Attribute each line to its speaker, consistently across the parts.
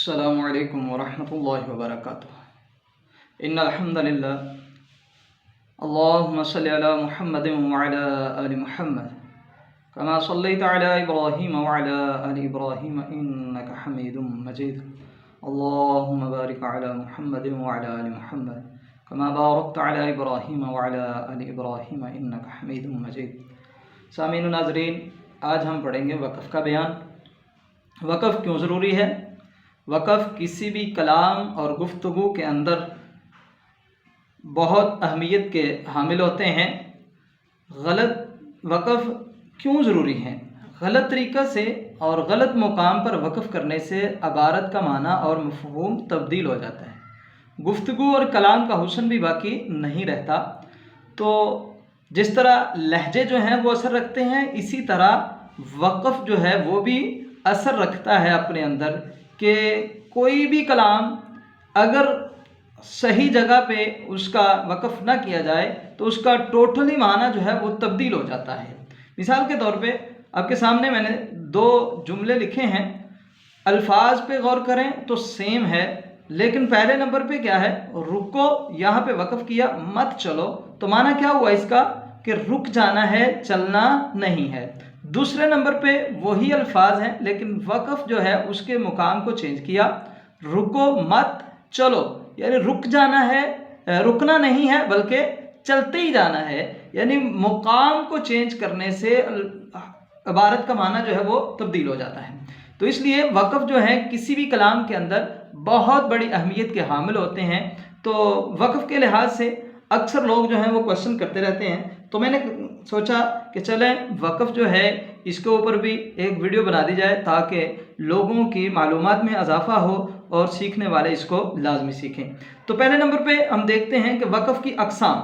Speaker 1: السلام علیکم ورحمۃ اللہ وبرکاتہ۔ ان الحمد للہ اللہم صلی علی محمد وعلی آل محمد کما صلیت علی ابراہیم وعلی آل ابراہیم انک حمید مجید۔ اللہم بارک علی محمد وعلی آل محمد کما بارکت علی ابراہیم وعلی آل ابراہیم انک حمید مجید۔ سامعین و ناظرین، آج ہم پڑھیں گے وقف کا بیان۔ وقف کیوں ضروری ہے؟ وقف کسی بھی کلام اور گفتگو کے اندر بہت اہمیت کے حامل ہوتے ہیں۔ وقف کیوں ضروری ہے؟ غلط طریقہ سے اور غلط مقام پر وقف کرنے سے عبارت کا معنی اور مفہوم تبدیل ہو جاتا ہے، گفتگو اور کلام کا حسن بھی باقی نہیں رہتا۔ تو جس طرح لہجے جو ہیں وہ اثر رکھتے ہیں، اسی طرح وقف جو ہے وہ بھی اثر رکھتا ہے اپنے اندر، کہ کوئی بھی کلام اگر صحیح جگہ پہ اس کا وقف نہ کیا جائے تو اس کا ٹوٹلی معنی جو ہے وہ تبدیل ہو جاتا ہے۔ مثال کے طور پہ آپ کے سامنے میں نے دو جملے لکھے ہیں، الفاظ پہ غور کریں تو سیم ہے، لیکن پہلے نمبر پہ کیا ہے؟ رکو، یہاں پہ وقف کیا، مت چلو، تو معنی کیا ہوا اس کا؟ کہ رک جانا ہے، چلنا نہیں ہے۔ دوسرے نمبر پہ وہی الفاظ ہیں لیکن وقف جو ہے اس کے مقام کو چینج کیا، رکو مت چلو، یعنی رک جانا ہے، رکنا نہیں ہے بلکہ چلتے ہی جانا ہے، یعنی مقام کو چینج کرنے سے عبارت کا معنی جو ہے وہ تبدیل ہو جاتا ہے۔ تو اس لیے وقف جو ہے کسی بھی کلام کے اندر بہت بڑی اہمیت کے حامل ہوتے ہیں۔ تو وقف کے لحاظ سے اکثر لوگ جو ہیں وہ کوشچن کرتے رہتے ہیں، تو میں نے سوچا کہ چلیں وقف جو ہے اس کے اوپر بھی ایک ویڈیو بنا دی جائے تاکہ لوگوں کی معلومات میں اضافہ ہو اور سیکھنے والے اس کو لازمی سیکھیں۔ تو پہلے نمبر پہ ہم دیکھتے ہیں کہ وقف کی اقسام۔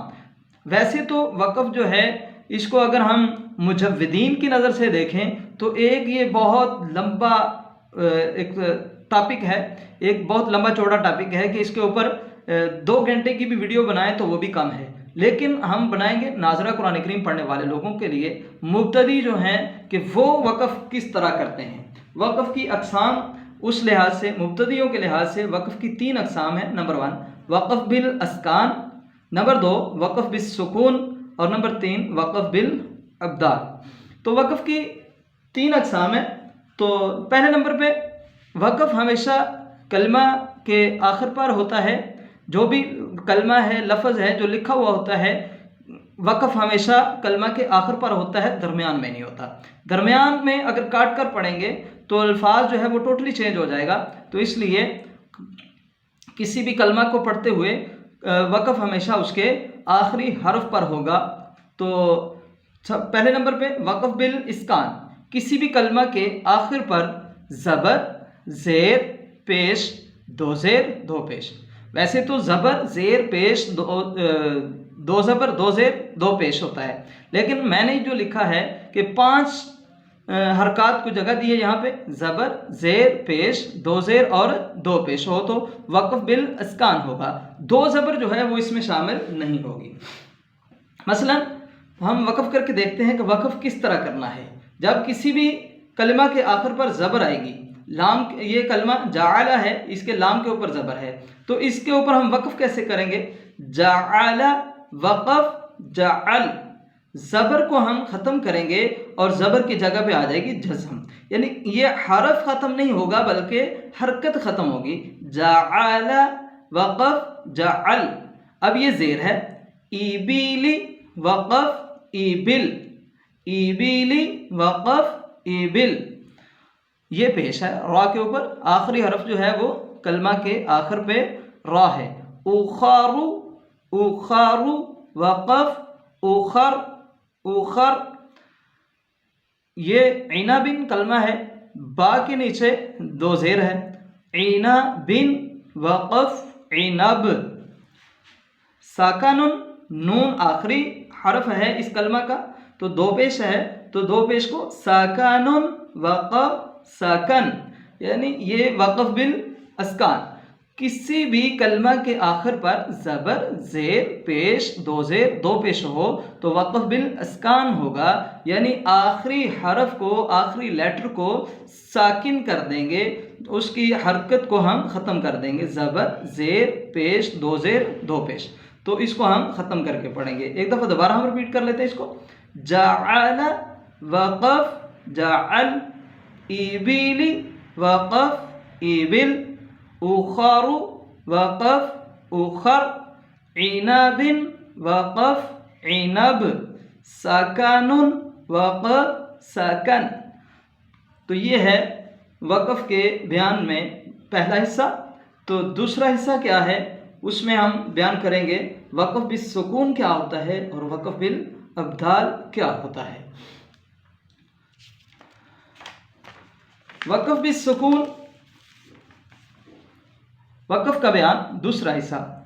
Speaker 1: ویسے تو وقف جو ہے اس کو اگر ہم مجودین کی نظر سے دیکھیں تو ایک یہ بہت لمبا ایک ٹاپک ہے، ایک بہت لمبا چوڑا ٹاپک ہے کہ اس کے اوپر 2 گھنٹے کی بھی ویڈیو بنائیں تو وہ بھی کم ہے، لیکن ہم بنائیں گے ناظرہ قرآن کریم پڑھنے والے لوگوں کے لیے، مبتدی جو ہیں کہ وہ وقف کس طرح کرتے ہیں۔ وقف کی اقسام اس لحاظ سے، مبتدیوں کے لحاظ سے وقف کی 3 اقسام ہیں۔ نمبر 1 وقف بالاسکان، نمبر 2 وقف بالسکون، اور نمبر 3 وقف بالابدال۔ تو وقف کی 3 اقسام ہیں۔ تو پہلے نمبر پہ وقف ہمیشہ کلمہ کے آخر پر ہوتا ہے، جو بھی کلمہ ہے، لفظ ہے جو لکھا ہوا ہوتا ہے، وقف ہمیشہ کلمہ کے آخر پر ہوتا ہے، درمیان میں نہیں ہوتا۔ درمیان میں اگر کاٹ کر پڑھیں گے تو الفاظ جو ہے وہ ٹوٹلی چینج ہو جائے گا، تو اس لیے کسی بھی کلمہ کو پڑھتے ہوئے وقف ہمیشہ اس کے آخری حرف پر ہوگا۔ تو پہلے نمبر پہ وقف بالاسکان، کسی بھی کلمہ کے آخر پر زبر، زیر، پیش، دو زیر، دو پیش۔ ویسے تو زبر، زیر، پیش، دو زبر، دو زیر، دو پیش ہوتا ہے، لیکن میں نے جو لکھا ہے کہ 5 حرکات کو جگہ دی ہے یہاں پہ، زبر، زیر، پیش، دو زیر اور دو پیش ہو تو وقف بالاسکان ہوگا۔ 2 زبر جو ہے وہ اس میں شامل نہیں ہوگی۔ مثلا ہم وقف کر کے دیکھتے ہیں کہ وقف کس طرح کرنا ہے۔ جب کسی بھی کلمہ کے آخر پر زبر آئے گی، لام، یہ کلمہ جعل ہے، اس کے لام کے اوپر زبر ہے، تو اس کے اوپر ہم وقف کیسے کریں گے؟ جعل، وقف، جعل، زبر کو ہم ختم کریں گے اور زبر کی جگہ پہ آ جائے گی جزم، یعنی یہ حرف ختم نہیں ہوگا بلکہ حرکت ختم ہوگی۔ جعل، وقف، جعل۔ اب یہ زیر ہے، ایبیلی، وقف، ایبل، ایبیلی، وقف، ایبل۔ یہ پیش ہے، را کے اوپر آخری حرف جو ہے وہ کلمہ کے آخر پہ را ہے۔ اخارو، اخارو، وقف، اخر، اخر۔ یہ عنبن کلمہ ہے، با کے نیچے 2 زیر ہے، عنبن، وقف، عنب۔ ساکنن، نون آخری حرف ہے اس کلمہ کا، تو 2 پیش ہے، تو 2 پیش کو ساکنن، وقف، ساکن، یعنی یہ وقف بالاسکان۔ کسی بھی کلمہ کے آخر پر زبر، زیر، پیش، دو زیر، دو پیش ہو تو وقف بالاسکان ہوگا، یعنی آخری حرف کو، آخری لیٹر کو ساکن کر دیں گے، اس کی حرکت کو ہم ختم کر دیں گے۔ زبر، زیر، پیش، دو زیر، دو پیش، تو اس کو ہم ختم کر کے پڑھیں گے۔ ایک دفعہ دوبارہ ہم ریپیٹ کر لیتے ہیں اس کو۔ جعل، وقف، جعل، ایبیلی، وقف، ایبل، اخر، وقف، اخر، عنب، وقف، عنب، سکن، وقف، سکن۔ تو یہ ہے وقف کے بیان میں پہلا حصہ۔ تو دوسرا حصہ کیا ہے، اس میں ہم بیان کریں گے وقف بالسکون کیا ہوتا ہے اور وقف بالابدال کیا ہوتا ہے۔ وقف بالسکون، وقف کا بیان دوسرا حصہ۔